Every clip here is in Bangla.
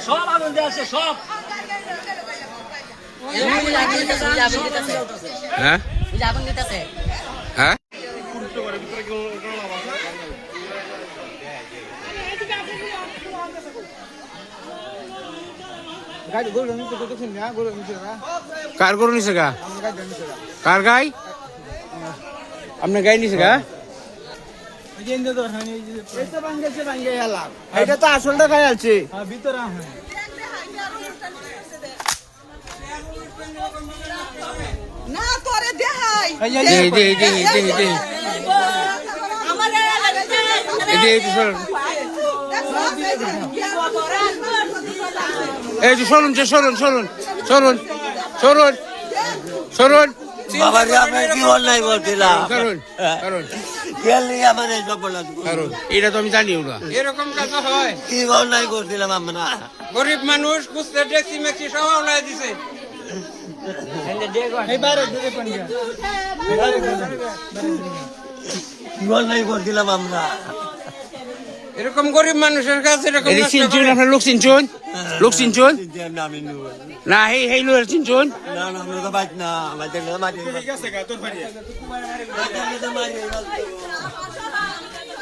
সব আগুন দিয়েছে সব। হ্যাঁ হ্যাঁ কার গরু নিছে গা? কার গাই? আপনার গাই নিছে গা? এটা তো আসলটা খাই আছে ভিতরে না তোরে দেখাই এই যে সরুন সরুন সরুন সরুন সরুন সরুন বাবা রে আমি কি অন্যায় করছিলাম সরুন সরুন গেলি আমার এই সফলতা সরুন। এটা তো আমি জানিও না। এরকম কাজ হয়? কি অন্যায় করছিলাম আমরা গরিব মানুষ বুঝতে ট্যাক্সি ম্যাক্সি সব অন্যায় দিছে। কি অন্যায় করছিলাম আমরা এরকম গরিব মানুষের কাছে এরকম চিনচুন আপনার লোক চিনচুন লোক চিনচুন আমি না হেই লোক চিনচুন না না আমরা তো বাইক না আমাদের না মারি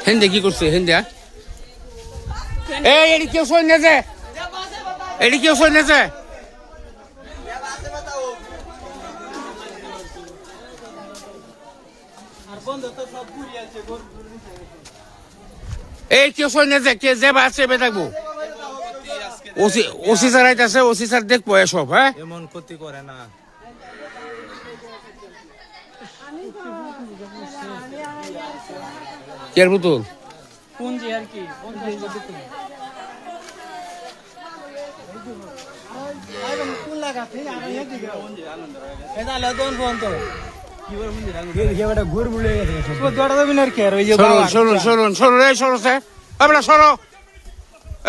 হেন্দে কি করছে হেন্দে এই এটি কেউ শোন নেছে এটি কেউ শোন নেছে এই কেউ শোন নেছে কে যে বাচ্চা বে থাকবো ওসি স্যার আইতাছে ওসি স্যার দেখবো এসব হ্যাঁ এমন ক্ষতি করে না কেয়ার বোতল পুঞ্জি আর কি সরুন সরুন সরুন এই সরো স্যার এবার সরো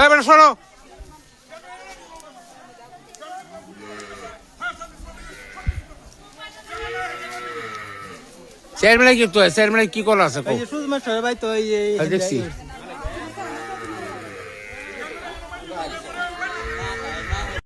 এবার সরো চেয়ারম্যান কি তো চেয়ারম্যান কি করা আছে সুজমা ভাই তো দেখছি